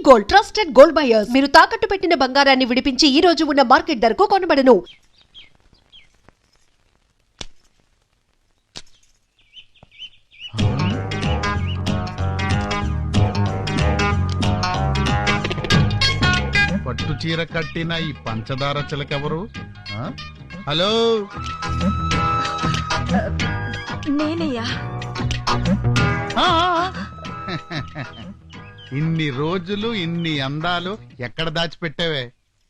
Gold, trusted gold buyers. మీరు తాకట్టు పెట్టిన బంగారాన్ని విడిపించి ఈ రోజు ఉన్న మార్కెట్ ధరకు కొనబడను. పట్టు చీర కట్టిన ఈ పంచదార చిలకెవరు? హలో, నేనయ్యా. ఇన్ని రోజులు ఇన్ని అందాలు ఎక్కడ దాచిపెట్టావే?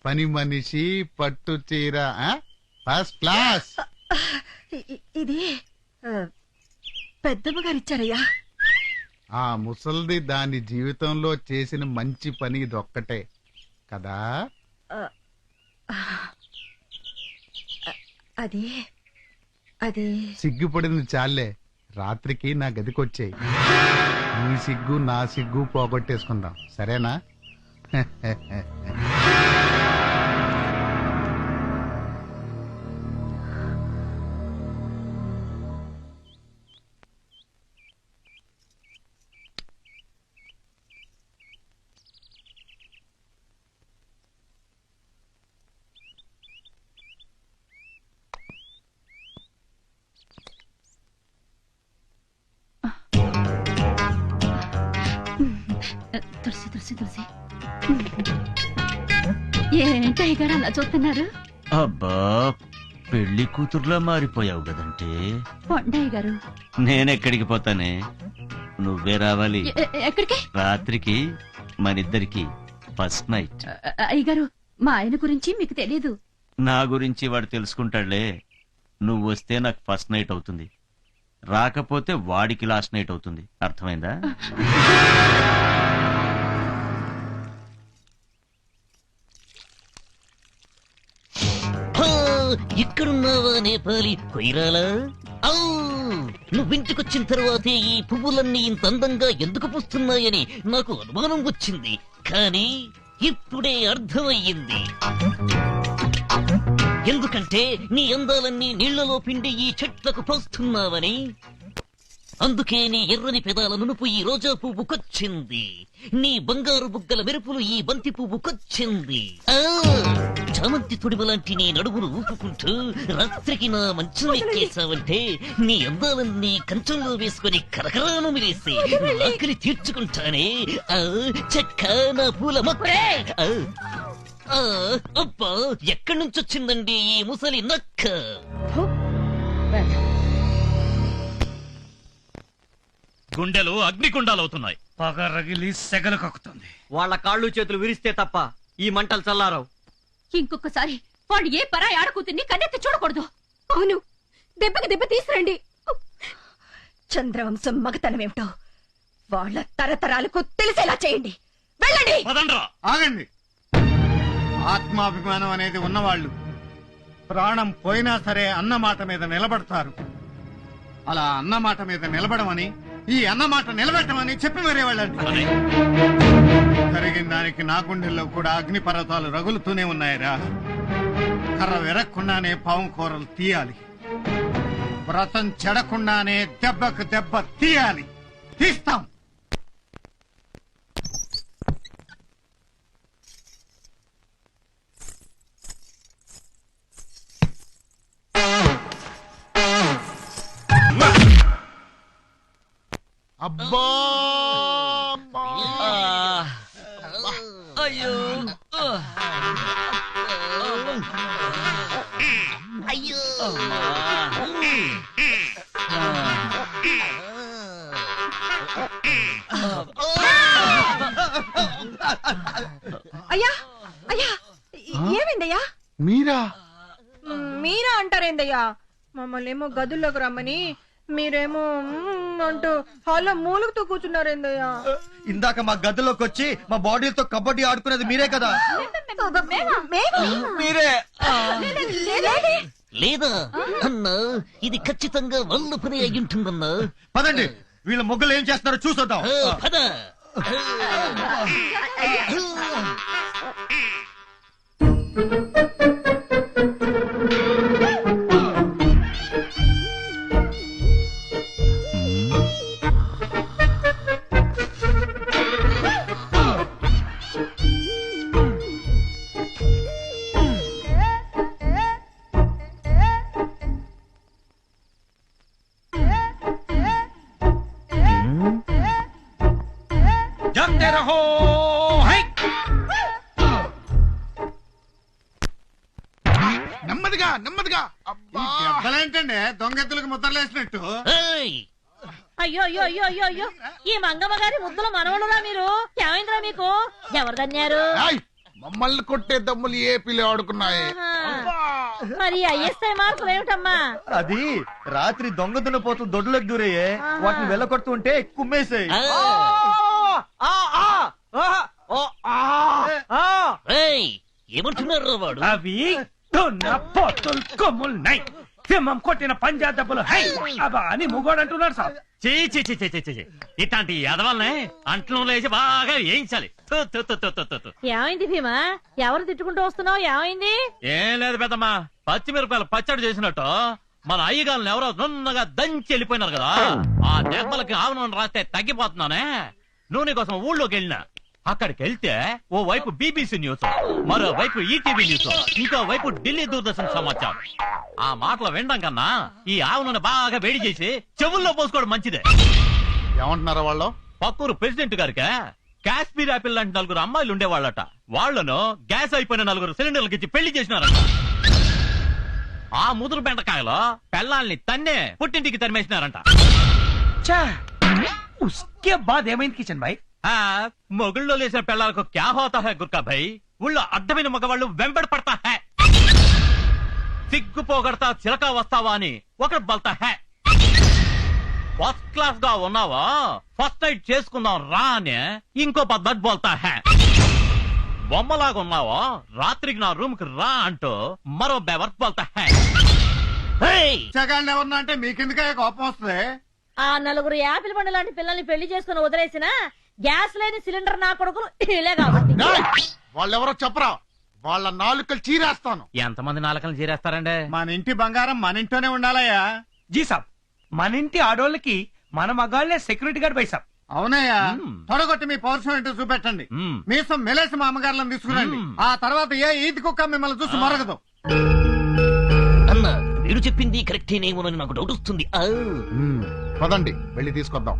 పని మనిషి, పట్టు చీర, ఫస్ట్ క్లాస్. ఇది పెద్దమ్మ గారు ఇచ్చారయ్యా. ఆ ముసల్ది దాని జీవితంలో చేసిన మంచి పని ఇదొక్కటే కదా? అది అది సిగ్గుపడింది చాలే, రాత్రికి నా గదికొచ్చేయి. నీ సిగ్గు నా సిగ్గు పోగొట్టేసుకుందాం, సరేనా? తులసి తులసి తులసి ఏంటయ్య గారు అలా చూస్తున్నారు? అబ్బా, పెళ్లి కూతురులా మారిపోయావు కదంటే. కొండయ్య గారు, నేనెక్కడికి పోతానే, నువ్వే రావాలి. ఎక్కడికి? రాత్రికి మనిద్దరికి ఫస్ట్ నైట్. అయ్యగారు, మా ఆయన గురించి మీకు తెలియదు. నా గురించి వాడు తెలుసుకుంటాడులే. నువ్వు వస్తే నాకు ఫస్ట్ నైట్ అవుతుంది, రాకపోతే వాడికి లాస్ట్ నైట్ అవుతుంది. అర్థమైందా? ఇక్కడున్నావా నేపాలి కొయిరాలా? నువ్వింటికొచ్చిన తర్వాతే ఈ పువ్వులన్నీ ఇంత అందంగా ఎందుకు పూస్తున్నాయని నాకు అనుమానం వచ్చింది, కానీ ఇప్పుడే అర్థమయ్యింది. ఎందుకంటే నీ అందాలన్నీ నీళ్లలో పిండి ఈ చెట్లకు పోస్తున్నావని. అందుకే నీ ఎర్రని పెదాల నునుపు ఈ రోజా పువ్వుకొచ్చింది, నీ బంగారు బుగ్గల మెరుపులు ఈ బంతి పువ్వుకొచ్చింది. చామంతి తొడిమలాంటి నీ నడుమును ఊపుకుంటూ రాత్రికి నా మంచం ఎక్కేసావంటే నీ అందాలన్నీ కంచంలో వేసుకుని కరకరాను మిలేసి ఆకలి తీర్చుకుంటానే. చెక్క నా పూల మొక్క. అబ్బా, ఎక్కడి నుంచి వచ్చిందండి ఈ ముసలి నక్క? గుండెలు అగ్నికుండాలవుతున్నాయి. పగ రగిలి సెగలు కక్కుతుంది. వాళ్ళ కాళ్ళు చేతులు విరిస్తే తప్ప ఈ మంటలు చల్లారవు. ఇంకొకసారి వాడు ఏ పరాయి ఆడకూతుర్ని కన్నెత్తి చూడకూడదు. అవును, దెబ్బకి దెబ్బ తీసురండి. చంద్రవంశం మగతనమేమిటో వాళ్ళ తరతరాలకు తెలిసేలా చేయండి. వెళ్ళండి. ఆగండి. ఆత్మాభిమానం అనేది ఉన్నవాళ్ళు ప్రాణం పోయినా సరే అన్నమాట మీద నిలబడతారు. అలా అన్నమాట మీద నిలబడమని, ఈ అన్నమాట నిలబెట్టమని చెప్పి మరే వాళ్ళండి. జరిగిన దానికి నా గుండెల్లో కూడా అగ్ని పర్వతాలు రగులుతూనే ఉన్నాయిరా. కర్ర విరక్కుండానే పాము కూరలు తీయాలి, వ్రతం చెడకుండానే దెబ్బకు దెబ్బ తీయాలి. తీస్తాం. అబ్బా, అయ్యో అయ్యో. అయ్యా అయ్యా, ఏమైందయ్యా? మీరా? మీరా అంటారేందయ్యా? మమ్మల్ని ఏమో గదుల్లోకి రమ్మని మీరేమో అంటూ హాల్లో మూలుగుతూ కూర్చున్నారేందయ్యా? ఇందాక మా గదిలోకి వచ్చి మా బాడీతో కబడ్డీ ఆడుకునేది మీరే కదా? మీరే లేదా అన్నా, ఇది ఖచ్చితంగా వాళ్ళ పని అయ్యుంటుందన్నా. పదండి, వీళ్ళ మొగ్గులు ఏం చేస్తున్నారో చూసొద్దాం. పద. జాగ్తే రహో హై. నెమ్మదిగా నెమ్మదిగా. ఈ దెబ్బలేంటండి దొంగెత్తులకు ముద్రలేసినట్టు? ఏయ్! అయ్యో అయ్యో అయ్యో అయ్యో అయ్యో ఈ మంగమ్మ గారి ముద్దుల మనవడురా మీరు. ఏమైందిరా మీకు? ఎవరు తన్నారు? మమ్మల్ని కొట్టే దమ్ములు ఏ పిల్లి ఆడుకున్నాయి. మరి ఐఎస్ఐ మార్కులు ఏమిటమ్మా? అది రాత్రి దొంగ దున్నపోతులు దొడ్లోకి దూరయ్యే, వాటిని వెళ్ళగొడుతూ ఉంటే కుమ్మేసాయి. ఏయ్! ఏమంటున్నారు వాడు? అవి దున్న పోతులు కొమ్ములు నై, సింహం కొట్టిన పంజా దెబ్బలు హై అబ్బా అని ముగోడు అంటున్నాడు సార్. చీ చీ చీ చీ చీ చీ. ఇట్లాంటి ఎదవల్ని అంట్లో లేచి బాగా వేయించాలి. తు, తు, తు, తు, తు, తు. ఏమైంది భీమా? ఎవరు తిట్టుకుంటూ వస్తున్నావు? ఏమైంది? ఏం లేదు పెద్దమ్మా, పచ్చిమిరపకాయలు పచ్చడి చేసినట్టు మన అయ్యగాళ్ళని ఎవరో నున్నగా దంచి వెళ్ళిపోయినారు కదా, ఆ దెబ్బలకి ఆవును రాస్తే తగ్గిపోతున్నానే. నూనె కోసం ఊళ్ళోకి వెళ్ళినా, అక్కడికి వెళ్తే ఓ వైపు బీబీసీ న్యూస్, మరో వైపు ఈటీవీ న్యూస్, ఇంకో వైపు ఢిల్లీ దూరదర్శన్ సమాచారం. ఆ మాటలు వినడం కన్నా ఈ ఆవు నూనె బాగా వేడి చేసి చెవుల్లో పోసుకోవడం మంచిదే. ఏమంటున్నారా వాళ్ళు? పక్కూరు ప్రెసిడెంట్ గారికి కాశ్మీర్ యాపిల్ లాంటి 4 అమ్మాయిలు ఉండేవాళ్ళట. వాళ్లను గ్యాస్ అయిపోయిన 4 సిలిండర్లకి ఇచ్చి పెళ్లి చేసినారట. ఆ ముదురు బెండకాయలో పెళ్ళాల్ని తన్నే పుట్టింటికి తరిమేసినారంట. ఛా, ఉస్కే బాద్ ఏమైంది కిషన్ భాయ్? మొగుళ్ళో లేసిన పెళ్ళాలకు క్యా హోతా హై గుర్కా భాయ్, ఊళ్ళో అడ్డమైన మగవాళ్ళు వెంబడి పడతా హై. సిగ్గు పోగొడతా చిలక వస్తావా అని ఒకడు బల్తా హై. ఫస్ట్ క్లాస్ గా ఉన్నావా, ఫస్ట్ నైట్ చేసుకుందాం రా అని ఇంకో పద్ధతి బోల్తా హై. బొమ్మలాగా ఉన్నావా, రాత్రికి నా రూమ్ కి రా అంటూ మరో బెవర్త్ బోల్తా హై. పిచ్చగాళ్ళని ఎవరన్నా అంటే మీకెందుకే కోపం వస్తుంది? ఆ 4 యాపిల్ పండు లాంటి పిల్లల్ని పెళ్లి చేసుకుని వదిలేసిన గ్యాస్ లేని సిలిండర్ నా కొడుకులు ఇలే కాబట్టి. వాళ్ళెవరో చెప్పరా, వాళ్ళ నాలుకలు చీరేస్తాను. ఎంతమంది నాలుకలు చీరేస్తారండి? మన ఇంటి బంగారం మన ఇంట్లోనే ఉండాలయ్యా. జీ సాబ్, మన ఇంటి ఆడోళ్ళకి మన మగాళ్లే సెక్యూరిటీ గార్డ్ బై సాబ్. అవునయ్యా, తొడగొట్టి మీ పౌరుషం ఏంటో చూపెట్టండి. మీసం మెలేసి మా అమ్మగారులను తీసుకురండి. ఆ తర్వాత ఏ ఈది కుక్క మిమ్మల్ని చూసి మరగదు. అన్న మీరు చెప్పింది కరెక్టేనేమోనని నాకు డౌట్ వస్తుంది. పదండి వెళ్ళి తీసుకొద్దాం.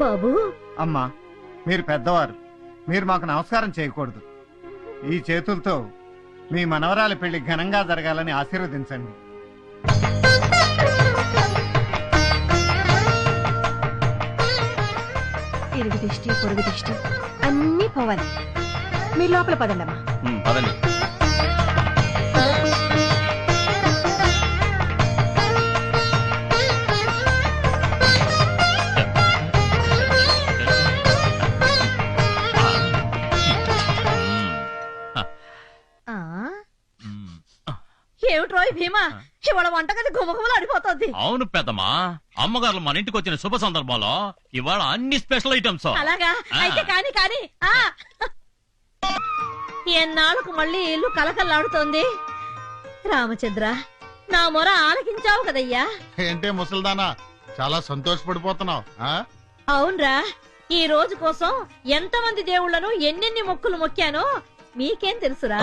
బాబు, అమ్మా, మీరు పెద్దవారు, మీరు మాకు నమస్కారం చేయకూడదు. ఈ చేతులతో మీ మనవరాలి పెళ్లి ఘనంగా జరగాలని ఆశీర్వదించండి. ఇరుగు దిష్టి పొరుగు దిష్టి అన్నీ పోవాలి. మీరు లోపల పదండమ్మా. పదండి. ఏమిట్రోయ్ భీమా, ఇవాళ వంటగది గుమగుమలు ఆడిపోతుంది. అవును పెద్దమ్మా, అమ్మగారు మన ఇంటికి వచ్చిన శుభ సందర్భంలో ఇవాళ అన్ని స్పెషల్ ఐటమ్స్. అలాగా అయితే కాని కాని. ఎన్నాళ్ళకు మళ్ళీ ఇల్లు కలకల్లాడుతోంది. రామచంద్ర, నా మొర ఆలకించావు కదయ్యా. ఏంటే ముసల్దానా, చాలా సంతోషపడిపోతున్నావు. అవునరా, ఈ రోజు కోసం ఎంతమంది దేవుళ్లను ఎన్నెన్ని మొక్కులు మొక్కానో మీకేం తెలుసురా?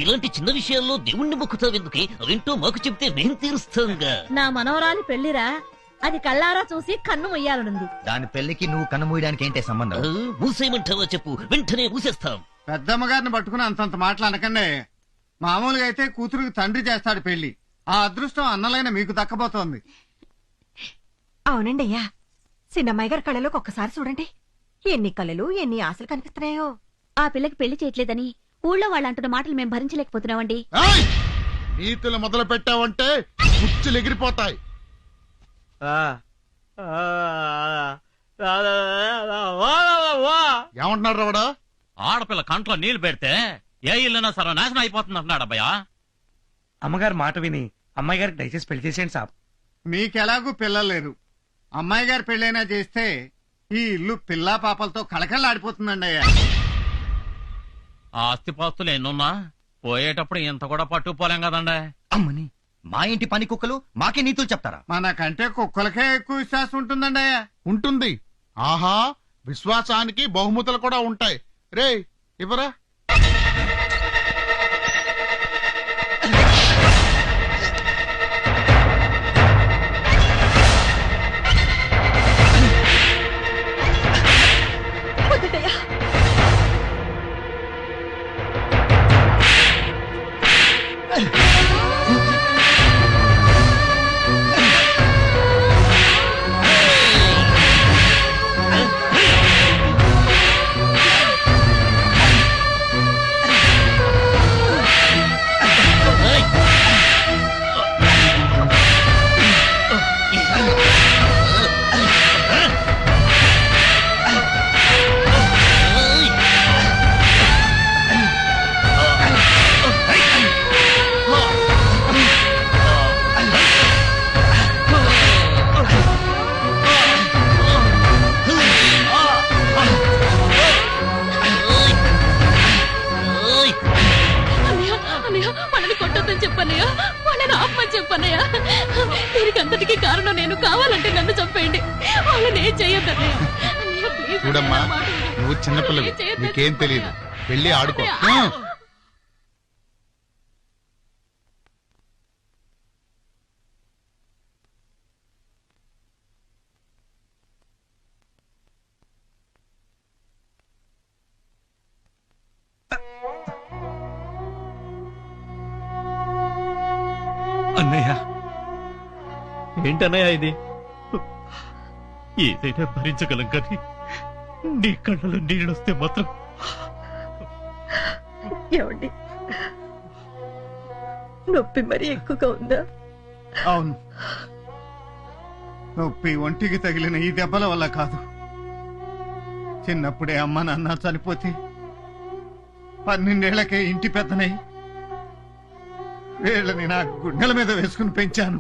ఇలాంటి చిన్న విషయాల్లో దేవుణ్ణి మొక్కుతావెందుకే? అవేంటో మాకు చెప్తే మేం తీరుస్తాంగా. నా మనవరాలి పెళ్లిరా, అది కళ్ళారా చూసి కన్ను మొయ్యాలనుంది. దాని పెళ్లికి నువ్వు కన్ను మూయడానికి ఏంటే సంబంధం? మూసేయమంటావా చెప్పు, వెంటనే మూసేస్తాం. పెద్దమ్మ గారిని పట్టుకుని అంతంత మాటలు అనకండి. మామూలుగా అయితే కూతురుకి తండ్రి చేస్తాడు పెళ్లి. ఆ అదృష్టం అన్నలైన మీకు దక్కబోతోంది. అవునండి అయ్యా, చిన్నమ్మాయి గారి కళ్ళలోకి ఒక్కసారి చూడండి. ఎన్ని కళలు ఎన్ని ఆశలు కనిపిస్తున్నాయో. ఆ పిల్లకి పెళ్లి చేయట్లేదని ఊళ్ళో వాళ్ళు అంటున్న మాటలు మేము భరించలేకపోతున్నామండి. నీతులు మొదలు పెట్టావంటే ముచ్చులు ఎగిరిపోతాయి. ఏమంటున్నాడు రావడా? ఆడపిల్ల కంట్లో నీళ్లు పెడితే ఏ ఇల్లైనా సర్వనాశనం అయిపోతుంది అంటున్నాడు అబ్బాయా. అమ్మగారు మాట విని అమ్మాయి గారికి దయచేసి పెళ్లి చేసేయండి సాబ్. మీకెలాగూ పిల్లలు లేరు. అమ్మాయి గారి పెళ్ళైనా చేస్తే ఈ ఇల్లు పిల్లా పాపలతో కళకళలాడిపోతుందండి అయ్యా. ఆ ఆస్తిపాస్తులు ఎన్నున్నా పోయేటప్పుడు ఇంత కూడా పట్టుకుపోలేం కదండి. అమ్మని మా ఇంటి పని కుక్కలు మాకే నీతులు చెప్తారా? మనకంటే కుక్కలకే ఎక్కువ విశ్వాసం ఉంటుందండి అయ్యా. ఉంటుంది. ఆహా, విశ్వాసానికి బహుమతులు కూడా ఉంటాయి. రే ఇవరా. వద్దయ్యా. వాళ్ళని కొట్టొద్దని చెప్పన్నయ్యా, వాళ్ళని ఆపమని చెప్పన్నయ్యా. దీనికి అంతటికీ కారణం నేను. కావాలంటే నన్ను చంపేయండి, వాళ్ళని ఏం చేయొద్దన్నయ్యా. చూడమ్మా, నువ్వు చిన్నపిల్లవి, నీకేం తెలియదు. వెళ్ళి ఆడుకో. అన్నయ్య, ఏంటన్నయ్య ఇది? ఏదైనా భరించగలం కానీ నీ కళ్ళలో నీళ్ళొస్తే మాత్రం. ఏమండి, నొప్పి మరీ ఎక్కువగా ఉందా? అవును, నొప్పి ఒంటికి తగిలిన ఈ దెబ్బల వల్ల కాదు. చిన్నప్పుడే అమ్మ నాన్న చనిపోతే 12 ఏళ్లకే ఇంటి పెద్దనై వీళ్ళని నా గుండెల మీద వేసుకుని పెంచాను.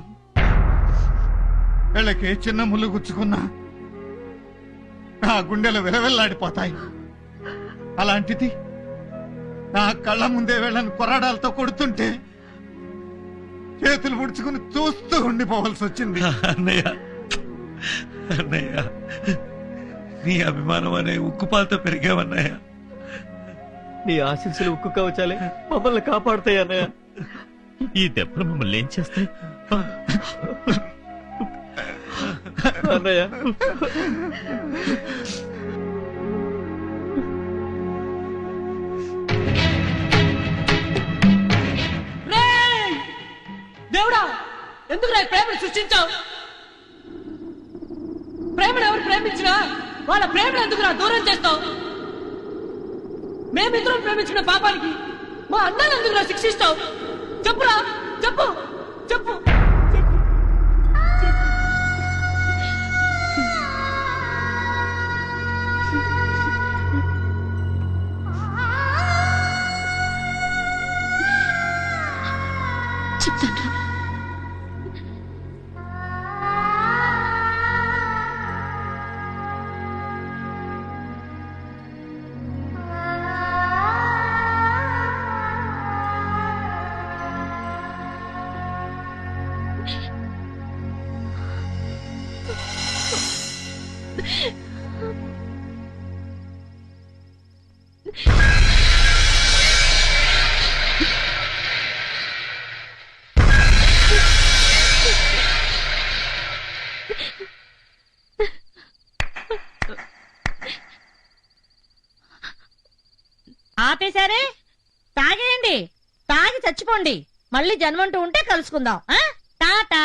వీళ్ళకి చిన్న ముళ్ళు గుచ్చుకున్నా నా గుండెలు విలవిల్లాడిపోతాయి. అలాంటిది నా కళ్ళ ముందే వీళ్ళని కొరడాలతో కొడుతుంటే చేతులు ముడుచుకుని చూస్తూ ఉండిపోవాల్సి వచ్చింది. అన్నయ్య, అన్నయ్య, నీ అభిమానం అనే ఉక్కుపాలతో పెరిగావన్నయ్య. నీ ఆశీస్సులు ఉక్కు కవచాలే మమ్మల్ని కాపాడుతాయి అన్నయ్య. ఈ దెబ్బలు మమ్మల్ని ఏం చేస్తాయి అన్నయ్య? దేవుడా, ఎందుకు నా ప్రేమను సృష్టించావు? ప్రేమను ఎవరు ప్రేమించినా వాళ్ళ ప్రేమను ఎందుకు నా దూరం చేస్తావు? మేమిద్దరం ప్రేమించిన పాపానికి మా అన్నను ఎందుకు నా శిక్షిస్తావు? చెప్పురా, చెప్పు చెప్పు. చెప్తాను. ఆపేశారే? తాగేయండి, తాగి చచ్చిపోండి. మళ్ళీ జన్మంటూ ఉంటే కలుసుకుందాం. టాటా.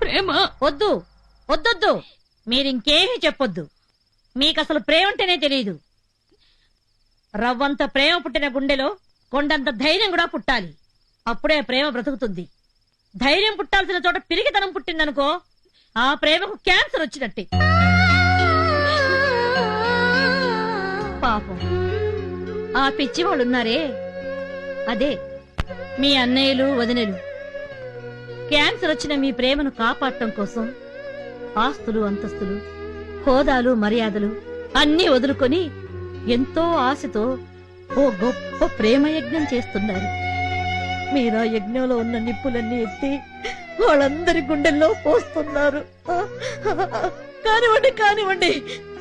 ప్రేమ వద్దు, వద్దొద్దు. మీరింకేమీ చెప్పొద్దు. మీకసలు ప్రేమ అంటేనే తెలియదు. రవ్వంత ప్రేమ పుట్టిన గుండెలో కొండంత ధైర్యం కూడా పుట్టాలి. అప్పుడే ప్రేమ బ్రతుకుతుంది. ధైర్యం పుట్టాల్సిన చోట పిరిగితనం పుట్టిందనుకో, ఆ ప్రేమకు క్యాన్సర్ వచ్చినట్టే. పాపం ఆ పిచ్చి వాళ్ళున్నారే, అదే మీ అన్నయ్యలు వదినలు. క్యాన్సర్ వచ్చిన మీ ప్రేమను కాపాడటం కోసం ఆస్తులు అంతస్తులు హోదాలు మర్యాదలు అన్నీ వదులుకొని ఎంతో ఆశతో ఓ గొప్ప ప్రేమ యజ్ఞం చేస్తున్నారు. మీరా యజ్ఞంలో ఉన్న నిప్పులన్నీ ఎత్తి వాళ్ళందరి గుండెల్లో పోస్తున్నారు. కానివ్వండి కానివ్వండి,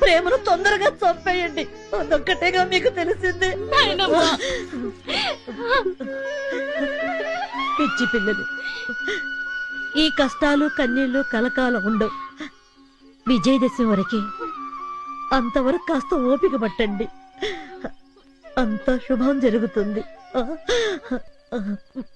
ప్రేమను తొందరగా చంపేయండి. అదొక్కటేగా మీకు తెలిసింది. పిచ్చి పిల్లలు, ఈ కష్టాలు కన్నీళ్లు కలకాలం ఉండవు. విజయదశమి వరకే, అంతవరకు కాస్త ఓపిక పట్టండి. అంత శుభం జరుగుతుంది.